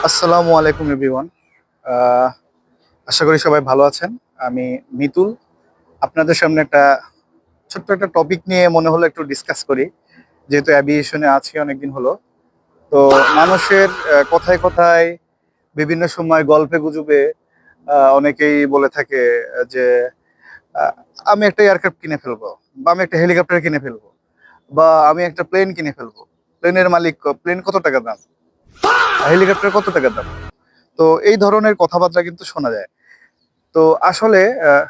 আসসালামু আলাইকুম এভরিওয়ান। আহ, আশা করি সবাই ভালো আছেন। আমি মিতুল। আপনাদের সামনে একটা ছোট্ট একটা টপিক নিয়ে মনে হলো একটু ডিসকাস করি, যেহেতু অ্যাভিয়েশনে আছি অনেকদিন হলো। তো মানুষের কথায় কথায় বিভিন্ন সময় গল্পে গুজবে অনেকেই বলে থাকে যে আহ, আমি একটা এয়ারক্রাফট কিনে ফেলবো, বা আমি একটা হেলিকপ্টার কিনে ফেলবো, বা আমি একটা প্লেন কিনে ফেলবো। প্লেনের মালিক, প্লেন কত টাকা দাম, হেলিকপ্টার কত টাকা দাম। তো এই ধরনের কথাবার্তা কিন্তু শোনা যায়। তো আসলে আহ,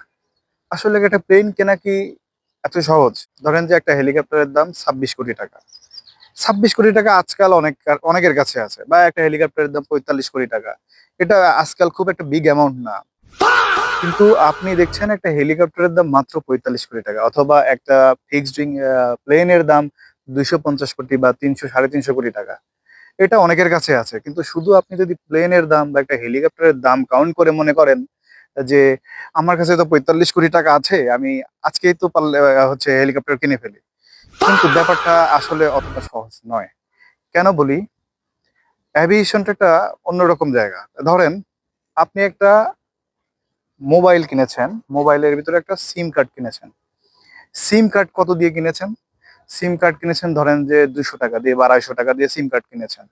আসলে একটা প্লেন কেনা কি এত সহজ? ধরেন যে একটা হেলিকপ্টারের দাম 26 কোটি টাকা। 26 কোটি টাকা আজকাল অনেকের কাছে আছে, বা একটা হেলিকপ্টারের দাম 45 কোটি টাকা। এটা আজকাল খুব একটা বিগ অ্যামাউন্ট না। কিন্তু আপনি দেখছেন একটা হেলিকপ্টারের দাম মাত্র 45 কোটি টাকা, অথবা একটা ফিক্সড উইং প্লেনের দাম 250 কোটি বা 300 সাড়ে 300 কোটি টাকা। এটা অনেকের কাছে আছে, কিন্তু শুধু আপনি যদি প্লেনের দাম বা একটা হেলিকপ্টারের দাম কাউন্ট করে মনে করেন যে আমার কাছে তো 45 কোটি টাকা আছে, আমি আজকেই তো পারলে হচ্ছে হেলিকপ্টার কিনে ফেলি। কিন্তু ব্যাপারটা আসলে অতটা সহজ নয়। কেন বলি? অ্যাভিয়েশনটা একটা অন্যরকম জায়গা। ধরেন আপনি একটা মোবাইল কিনেছেন, মোবাইলের ভিতরে একটা সিম কার্ড কিনেছেন। সিম কার্ড কত দিয়ে কিনেছেন? সিম কার্ড কিনেছেন ধরেন যে 200 টাকা দিয়ে বা 250 টাকা দিয়ে সিম কার্ড কিনেছেন।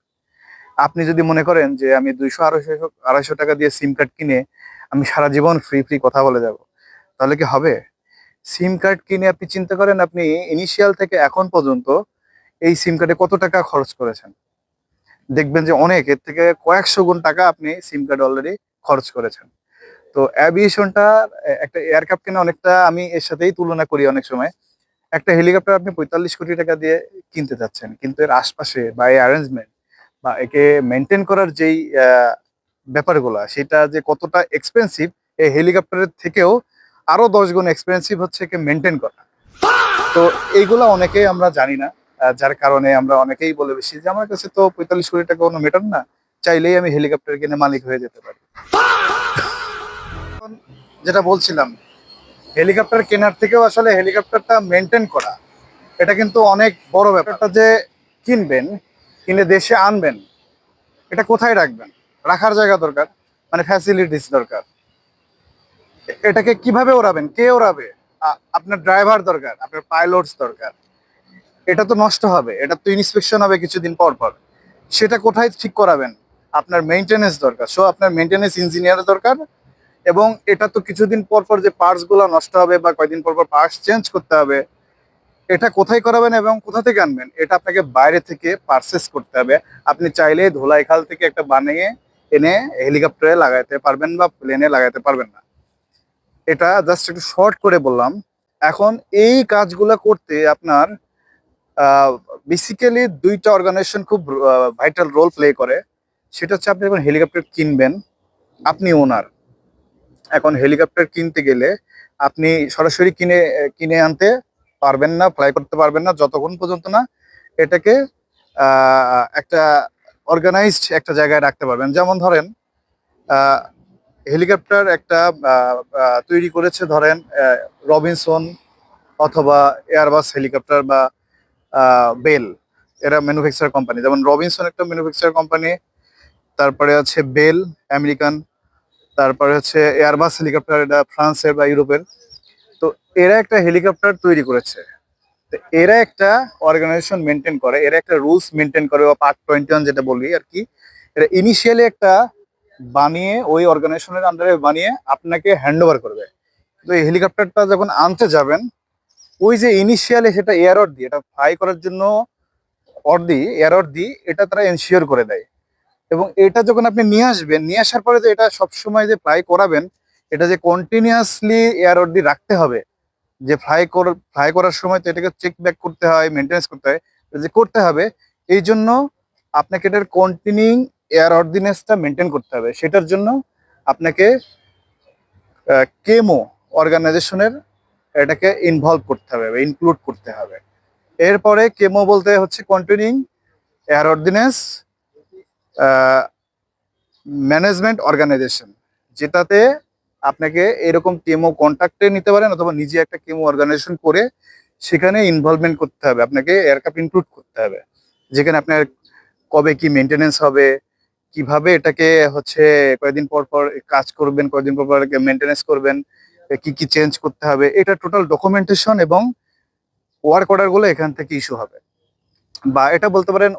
আপনি যদি মনে করেন যে আমি 200 250 250 টাকা দিয়ে সিম কার্ড কিনে আমি সারা জীবন ফ্রি ফ্রি কথা বলে যাব, তাহলে কি হবে? সিম কার্ড কিনে আপনি চিন্তা করেন, আপনি ইনিশিয়াল থেকে এখন পর্যন্ত এই সিম কার্ডে কত টাকা খরচ করেছেন। দেখবেন যে অনেক, এর থেকে কয়েকশো গুণ টাকা আপনি সিম কার্ড অলরেডি খরচ করেছেন। তো অ্যাভিয়েশনটা একটা এয়ারক্রাফট কিনে অনেকটা আমি এর সাথেই তুলনা করি অনেক সময়। একটা হেলিকপ্টার আপনি 45 কোটি টাকা দিয়ে কিনতে যাচ্ছেন, কিন্তু এর আশপাশে বা এই অ্যারেঞ্জমেন্ট বা একে মেনটেন করার যেই ব্যাপারগুলা, সেটা যে কতটা এক্সপেন্সিভ, এই হেলিকপ্টারের থেকেও আরো 10 গুণ এক্সপেন্সিভ হচ্ছে একে মেনটেন করা। তো এইগুলা অনেকেই আমরা জানি না। যার কারণে আমরা অনেকেই বলে বেশি যে আমার কাছে তো 45 কোটি টাকা কোনো মেটার না, চাইলেই আমি হেলিকপ্টার কিনে মালিক হয়ে যেতে পারি। এখন যেটা বলছিলাম, হেলিকপ্টার কেনার থেকেও আসলে হেলিকপ্টারটা মেনটেন করা, এটা কিন্তু অনেক বড় ব্যাপারটা। যে কিনবেন, কিনে দেশে আনবেন, এটা কোথায় রাখবেন? রাখার জায়গা দরকার, মানে ফ্যাসিলিটিস দরকার। এটাকে কিভাবে ওড়াবেন, কে ওড়াবে? আপনার ড্রাইভার দরকার, আপনার পাইলটস দরকার। এটা তো নষ্ট হবে, এটা তো ইন্সপেকশন হবে কিছুদিন পর পর। সেটা কোথায় ঠিক করাবেন? আপনার মেইনটেনেন্স দরকার, সো আপনার মেইনটেনেন্স ইঞ্জিনিয়ার দরকার। এবং এটা তো কিছুদিন পর পর যে পার্টস গুলো নষ্ট হবে বা কয়দিন পর পর পার্টস চেঞ্জ করতে হবে, এটা কোথায় করাবেন এবং কোথা থেকে আনবেন? এটা আপনাকে বাইরে থেকে পারচেস করতে হবে। আপনি চাইলে ধুলাইখাল থেকে একটা বানিয়ে এনে হেলিকপ্টারে লাগাইতে পারবেন বা প্লেনে লাগাইতে পারবেন না। এটা জাস্ট একটু শর্ট করে বললাম। এখন এই কাজগুলো করতে আপনার বেসিক্যালি দুইটা অর্গানাইজেশন খুব ভাইটাল রোল প্লে করে। সেটা হচ্ছে, আপনি যখন হেলিকপ্টার কিনবেন, আপনি ওনার। এখন হেলিকপ্টার কিনতে গেলে আপনি সরাসরি কিনে কিনে আনতে পারবেন না, ফ্লাই করতে পারবেন না যতক্ষণ পর্যন্ত না এটাকে একটা অর্গানাইজড একটা জায়গায় রাখতে পারবেন। যেমন ধরেন আহ, হেলিকপ্টার একটা তৈরি করেছে ধরেন রবিনসন, অথবা এয়ারবাস হেলিকপ্টার, বা বেল। এরা ম্যানুফ্যাকচার কোম্পানি। যেমন রবিনসন একটা ম্যানুফ্যাকচার কোম্পানি, তারপরে আছে বেল আমেরিকান, তারপরে হচ্ছে এয়ারবাস হেলিকপ্টার, এটা ফ্রান্সের বা ইউরোপের। তো এরা একটা হেলিকপ্টার তৈরি করেছে। তো এরা একটা অর্গানাইজেশন মেনটেন করে, এরা একটা রুলস মেনটেন করে, বা পার্ট 21 যেটা বলি আর কি। এরা ইনিশিয়ালি একটা বানিয়ে ওই অর্গানাইজেশনের আন্ডারে বানিয়ে আপনাকে হ্যান্ড ওভার করবে। তো এই হেলিকপ্টারটা যখন আনতে যাবেন, ওই যে ইনিশিয়ালি সেটা এয়ার অর্ডি, এটা ফ্লাই করার জন্য অর্ডি, এয়ার অর্ডি, এটা তারা এনশিওর করে দেয়। এবং এটা যখন আপনি নিয়ে আসবেন, নিয়ে আসার পরে যে এটা সবসময় যে ফ্লাই করাবেন, এটা যে কন্টিনিউয়াসলি এয়ার অর্ডি রাখতে হবে, যে ফ্লাই করার সময় তো এটাকে চেক ব্যাক করতে হয়, মেনটেন্স করতে হয়, এটা যে করতে হবে। এই জন্য আপনাকে এটার কন্টিনিউইং এয়ার অর্ডিনেসটা মেনটেন করতে হবে। সেটার জন্য আপনাকে কেমো অর্গানাইজেশনের এটাকে ইনভলভ করতে হবে বা ইনক্লুড করতে হবে। এরপরে কেমো বলতে হচ্ছে continuing air ordinance management organisation, যেটাতে আপনাকে এরকম কেমো কন্ট্রাক্টে নিতে পারেন, অথবা নিজে একটা কেমো অর্গানাইজেশন করে সেখানে ইনভলভমেন্ট করতে হবে, আপনাকে এয়ারক্রাফট ইনক্লুড করতে হবে। যেখানে আপনার কবে কি মেনটেনেন্স হবে, কিভাবে এটাকে হচ্ছে কয়েকদিন পর পর কাজ করবেন, কয়েকদিন পর পর মেনটেনেন্স করবেন, কি কি চেঞ্জ করতে হবে, এটা টোটাল ডকুমেন্টেশন এবং ওয়ার্ক অর্ডার গুলো এখান থেকে ইস্যু হবে। বা এটা বলতে পারেন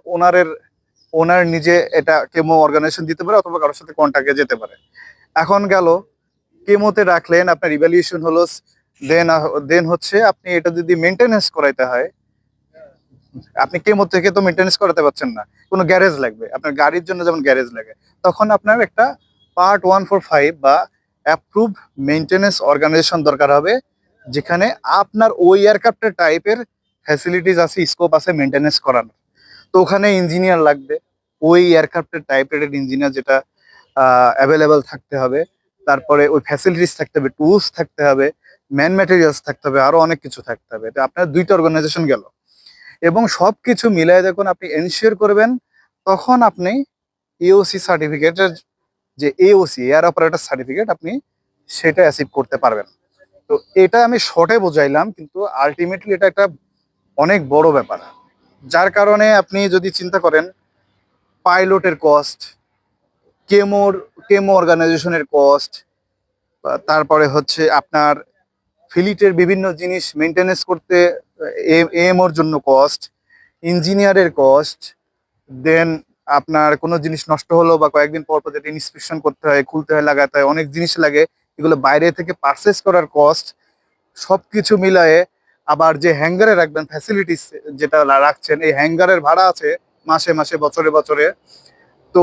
ওনার নিজে এটা কেমো অর্গানাইজেশন দিতে পারে অথবা কারোর সাথে কন্ট্যাক্টে যেতে পারে। এখন গেল কেমোতে রাখলেন, আপনার ইভ্যালুয়েশন হলো, দেন দেন হচ্ছে আপনি এটা যদি মেনটেনেন্স করাইতে হয়, আপনি কেমো থেকে তো মেনটেনেন্স করাতে পারছেন না, কোনো গ্যারেজ লাগবে, আপনার গাড়ির জন্য যেমন গ্যারেজ লাগে, তখন আপনার একটা পার্ট 145 বা অ্যাপ্রুভ মেনটেনেন্স অর্গানাইজেশন দরকার হবে, যেখানে আপনার ওই এয়ারক্রাফটের টাইপের ফ্যাসিলিটিস আছে, স্কোপ আছে মেনটেনেন্স করানোর। তো ওখানে ইঞ্জিনিয়ার লাগবে, ওই এয়ারক্রাফটের টাইপ রেটেড ইঞ্জিনিয়ার যেটা অ্যাভেলেবেল থাকতে হবে। তারপরে ওই ফ্যাসিলিটিস থাকতে হবে, টুলস থাকতে হবে, ম্যান ম্যাটেরিয়ালস থাকতে হবে, আরো অনেক কিছু থাকতে হবে। তো আপনার দুইটা অর্গানাইজেশন গেল, এবং সবকিছু মিলাই যখন আপনি এনশিওর করবেন, তখন আপনি এওসি সার্টিফিকেটের, যে এওসি এয়ার অপারেটর সার্টিফিকেট, আপনি সেটা অ্যাচিভ করতে পারবেন। তো এটা আমি শর্টে বোঝাইলাম, কিন্তু আলটিমেটলি এটা একটা অনেক বড় ব্যাপার। যার কারণে আপনি যদি চিন্তা করেন পাইলটের কস্ট, কেমোর কেমো অর্গানাইজেশনের কস্ট, তারপরে হচ্ছে আপনার ফিলিটের বিভিন্ন জিনিস মেনটেনেন্স করতে এএমওর জন্য কস্ট, ইঞ্জিনিয়ারের কস্ট, দেন আপনার কোনো জিনিস নষ্ট হলো বা কয়েকদিন পর পর যেটা ইন্সপেকশন করতে হয়, খুলতে হয়, লাগাতে হয়, অনেক জিনিস লাগে, এগুলো বাইরে থেকে পারচেস করার কস্ট, সবকিছু মিলায়ে, আবার যে হ্যাঙ্গারে রাখবেন ফ্যাসিলিটিস যেটা রাখছেন, এই হ্যাঙ্গারের ভাড়া আছে মাসে মাসে, বছরে বছরে। তো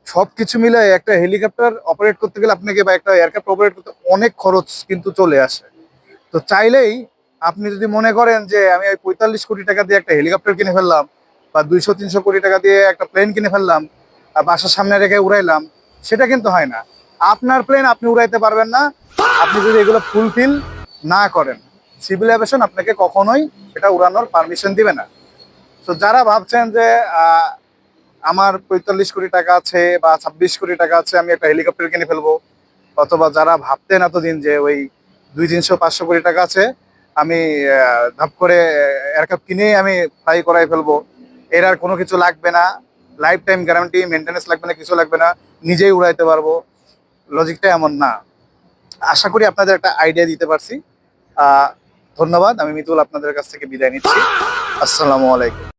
সবকিছু মিলায়ে একটা হেলিকপ্টার অপারেট করতে গেলে আপনাকে, বা একটা এয়ারক্রাফট অপারেট করতে অনেক খরচ কিন্তু চলে আসে। তো চাইলেই আপনি যদি মনে করেন যে আমি ওই 45 কোটি টাকা দিয়ে একটা হেলিকপ্টার কিনে ফেললাম, বা 200-300 কোটি টাকা দিয়ে একটা প্লেন কিনে ফেললাম, আর বাসার সামনে রেখে উড়াইলাম, সেটা কিন্তু হয় না। আপনার প্লেন আপনি উড়াইতে পারবেন না আপনি যদি এগুলো ফুলফিল না করেন। সিভিল এভিয়েশন আপনাকে কখনোই এটা উড়ানোর পারমিশন দিবে না। তো যারা ভাবছেন যে আমার 45 কোটি টাকা আছে বা 26 কোটি টাকা আছে, আমি একটা হেলিকপ্টার কিনে ফেলবো, অথবা যারা ভাবতেন এতদিন যে ওই 200-300-500 কোটি টাকা আছে, আমি ধাপ করে এয়ারক্রাফট কিনে আমি ফ্লাই করাই ফেলবো, এর আর কোনো কিছু লাগবে না, লাইফ টাইম গ্যারান্টি, মেনটেনেন্স লাগবে না, কিছু লাগবে না, নিজেই উড়াইতে পারবো, লজিকটা এমন না। আশা করি আপনাদের একটা আইডিয়া দিতে পারছি। ধন্যবাদ। আমি মিতুল আপনাদের কাছ থেকে বিদায় নিচ্ছি। আসসালামু আলাইকুম।